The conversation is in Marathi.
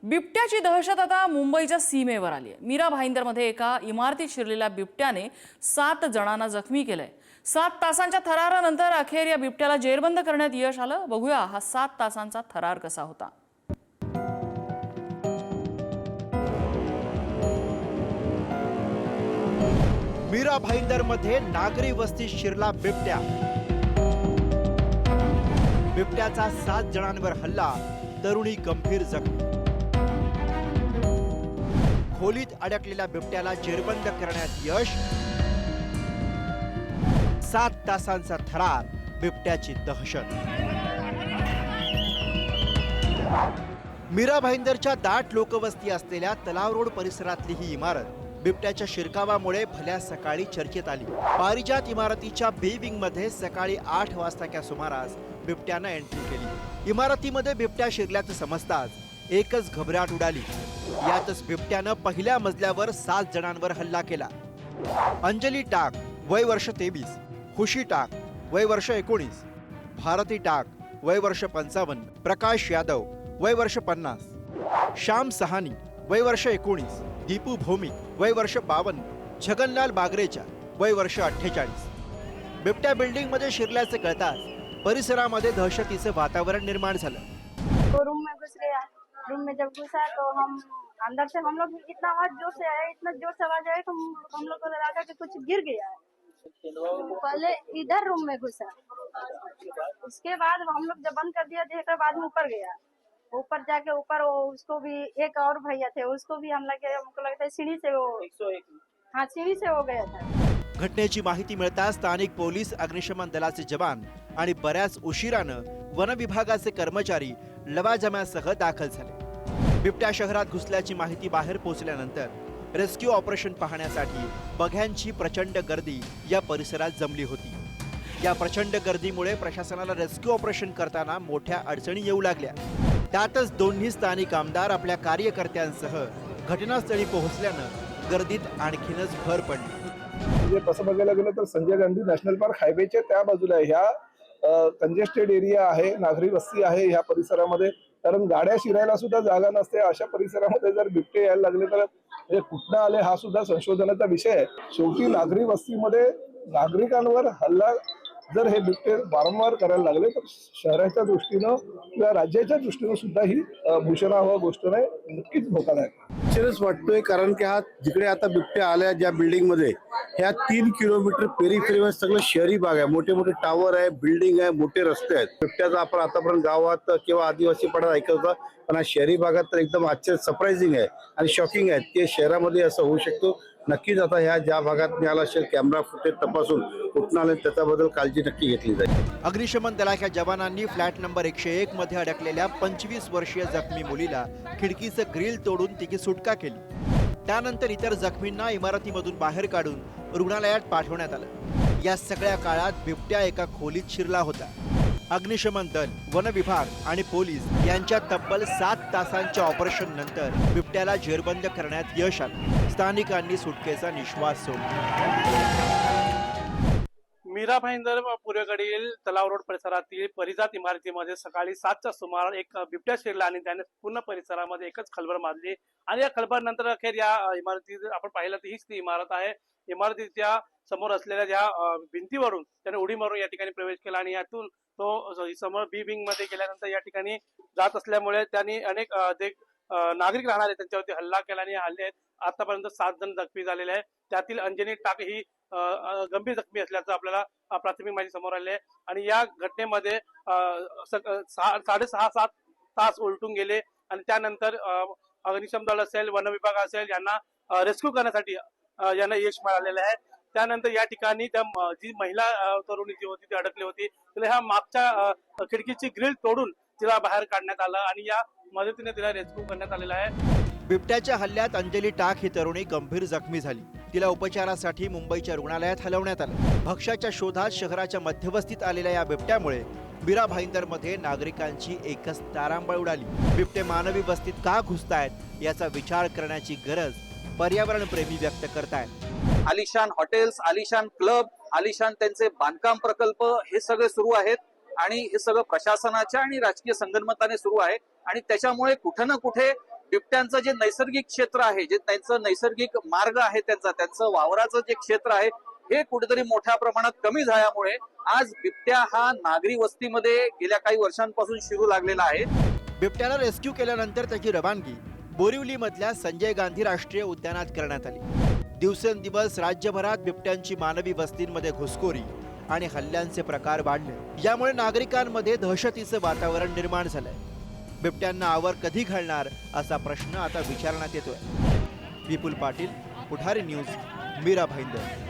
बिबट्याची दहशत आता मुंबईच्या सीमेवर आली आहे। मीरा भाईंदरमध्ये एका इमारतीत शिरलेल्या बिबट्याने 7 जणांना जखमी केलंय। 7 तासांच्या थरारानंतर अखेर या बिबट्याला जेरबंद करण्यात यश आलं। बघूया हा 7 तासांचा थरार कसा होता। मीरा भाईंदरमध्ये नागरी वस्तीत शिरला बिबट्या। बिबट्याचा 7 जणांवर हल्ला, तरुणी गंभीर जखमी। खोलीत अडकलेल्या बिबट्याला जेरबंद करण्यात यश। 7 तासांचा थरार, बिबट्याची दहशत। मीरा भाईंदरच्या दाट लोकवस्ती असलेल्या तलाव रोड परिसरातली ही इमारत बिबट्याच्या शिरकावामुळे भल्या सकाळी चर्चेत आली। पारिजात इमारतीच्या बी विंग मध्ये सकाळी 8 वाजताच्या सुमारास बिबट्यानं एंट्री केली। इमारतीमध्ये बिबट्या शिरल्याचं समजताच एकच घबराट उडाली। यातच बिबट्यानं पहिल्या मजल्यावर 7 जणांवर हल्ला केला। अंजली टाक, वय वर्ष 23, खुशी टाक, वय वर्ष 19, भारती टाक, वय वर्ष 55, प्रकाश यादव, वय वर्ष 50, श्याम सहानी, वय वर्ष 19, दीपू भौमिक, वय वर्ष 52, छगनलाल बागरेचा, वय वर्ष 48। बिबट्या बिल्डिंग मध्ये शिरल्याचे कळताच परिसरामध्ये दहशतीचे वातावरण निर्माण झालं। तो रूम में घुस गया। रूम में जब घुसा तो हम अंदर से हम लोग इतना आवाज जोर से आया, इतना जोर से आवाज आया तो हम लोग को लगा कि कुछ गिर गया है। पहले इधर रूम में घुसा, उसके बाद हम लोग जब बंद कर दिया देखकर बाद में ऊपर गया। ऊपर जाके ऊपर उसको भी एक और भैया थे, उसको भी हमला किया। हमको लगता है सीढ़ी से वो 101, हाँ सीढ़ी से हो गया था। घटनेची माहिती मिळताच स्थानिक पोलीस, अग्निशमन दलाचे जवान आणि बऱ्याच उशिरानं वन विभागाचे कर्मचारी लवाजम्यासह दाखल झाले। बिबट्या शहरात घुसल्याची माहिती बाहेर पोहोचल्यानंतर रेस्क्यू ऑपरेशन पाहण्यासाठी बघ्यांची प्रचंड गर्दी या परिसरात जमली होती। या प्रचंड गर्दीमुळे प्रशासनाला रेस्क्यू ऑपरेशन करताना मोठ्या अडचणी येऊ लागल्या। त्यातच दोन्ही स्थानिक आमदार आपल्या कार्यकर्त्यांसह घटनास्थळी पोहोचल्यानं गर्दीत आणखीनच भर पडली। म्हणजे तसं बघायला गेलं तर संजय गांधी नॅशनल पार्क हायवेच्या त्या बाजूला ह्या कंजेस्टेड एरिया आहे, नागरी वस्ती आहे ह्या परिसरामध्ये, कारण गाड्या शिरायला सुद्धा जागा नसते। अशा परिसरामध्ये जर बिबटे यायला लागले तर म्हणजे कुठनं आले हा सुद्धा संशोधनाचा विषय आहे। शेवटी नागरी वस्तीमध्ये नागरिकांवर हल्ला जर हे बिबटे वारंवार करायला लागले तर शहराच्या दृष्टीनं किंवा राज्याच्या दृष्टीनं सुद्धा ही भूषणावह गोष्ट नाही, नक्कीच धोकादायक आश्चर्यच वाटतोय। कारण की हा जिकडे आता बिबट्या आल्या ज्या बिल्डिंग मध्ये, ह्या 3 किलोमीटर पेरिफेरीमध्ये सगळं शहरी भाग आहे, मोठे मोठे टावर आहे, बिल्डिंग आहे, मोठे रस्ते आहेत। बिबट्याचा आपण आतापर्यंत गावात किंवा आदिवासी पडात ऐकत होता, पण आज शहरी भागात तर एकदम आश्चर्य, सरप्राइझिंग आहे आणि शॉकिंग आहे की शहरामध्ये असं होऊ शकतो। नक्कीच आता ह्या ज्या भागात मिळाला असेल कॅमेरा फुटेज तपासून कुठून आले त्याच्याबद्दल काळजी नक्की घेतली जाईल। अग्निशमन दलाच्या जवानांनी फ्लॅट नंबर 101 मध्ये अडकलेल्या 25 वर्षीय जखमी मुलीला खिडकीचं ग्रिल तोडून तिची सुटका केली। त्यानंतर इतर जखमींना इमारतीमधून बाहेर काढून रुग्णालयात पाठवण्यात आलं। या सगळ्या काळात बिबट्या एका खोलीत शिरला होता। अग्निशमन दल, वन विभाग आणि पोलीस यांच्या तब्बल 7 तासांच्या ऑपरेशन नंतर बिबट्याला जेरबंद करण्यात यश आलं। स्थानिकांनी सुटकेचा निश्वास सोडला। मीरा भाईंदर पूर्वेकडील तलाव रोड परिसरातील परिजात इमारतीमध्ये सकाळी 7च्या सुमारास एक बिबट्या शिरला आणि त्याने पूर्ण परिसरामध्ये एकच खळबळ माजली। आणि या खळबळनंतर अखेर या इमारतीत आपण पाहिलं तर हीच ती इमारत आहे। इमारतीच्या समोर असलेल्या ज्या भिंतीवरून त्याने उडी मारून या ठिकाणी प्रवेश केला आणि यातून तो समोर बी विंग मध्ये गेल्यानंतर या ठिकाणी जात असल्यामुळे त्यांनी अनेक नागरिक राहणारे त्यांच्यावरती हल्ला केला आणि हल्ल्यात आतापर्यंत 7 जण जखमी झालेले आहेत। त्यातील अंजनी टाक ही गंभीर जखमी असल्याचं आपल्याला प्राथमिक माहिती समोर आली आहे। आणि या घटनेमध्ये 6.5-7 तास उलटून गेले आणि त्यानंतर अग्निशमन दल असेल, वन विभाग असेल यांना रेस्क्यू करण्यासाठी यांना यश मिळालेलं आहे। त्यानंतर या ठिकाणी त्या जी महिला तरुणी जी होती ती अडकली होती, तिला ह्या मागच्या खिडकीची ग्रिल तोडून तिला बाहेर काढण्यात आलं आणि या मदतीने तिला रेस्क्यू करण्यात आलेला आहे। बिबट्याच्या हल्ल्यात अंजली टाक ही तरुणी गंभीर जखमी झाली। तिला उपचारासाठी मुंबईच्या रुग्णालयात हलवण्यात आलं। भक्ष्याच्या शोधात शहराच्या मध्यवस्तीत आलेल्या या बिबट्यामुळे मीरा भाईंदरमध्ये नागरिकांची एकच तारांबळ उडाली। बिबटे मानवी वस्तीत का घुसतायत याचा विचार करण्याची गरज पर्यावरण प्रेमी व्यक्त करतायत। आलिशान हॉटेल्स, आलिशान क्लब, आलिशान त्यांचे बांधकाम प्रकल्प हे सगळे सुरू आहेत आणि हे सगळं प्रशासनाच्या आणि राजकीय संगनमताने सुरू आहे आणि त्याच्यामुळे कुठे ना कुठे बिबट्यांचं जे नैसर्गिक क्षेत्र आहे, जे त्यांचं नैसर्गिक मार्ग आहे, त्यांचं वावराचं जे क्षेत्र आहे हे कुठेतरी मोठ्या प्रमाणात कमी झाल्यामुळे आज बिबट्या हा नागरी वस्तीमध्ये गेल्या काही वर्षांपासून शिरू लागलेला आहे. बिबट्याला रेस्क्यू केल्यानंतर त्याची रवानगी बोरिवलीमधल्या संजय गांधी राष्ट्रीय उद्यानात करण्यात आली. दिवसेंदिवस राज्यभरात बिबट्यांची मानवी वस्तींमध्ये घुसखोरी आणि हल्ल्यांचे प्रकार वाढले. यामुळे नागरिकांमध्ये दहशतीचं वातावरण निर्माण झालंय. बिबट्यांना आवर कधी घालणार असा प्रश्न आता विचारण्यात येतोय. विपुल पाटील, पुढारी न्यूज, मीरा भाईंदर.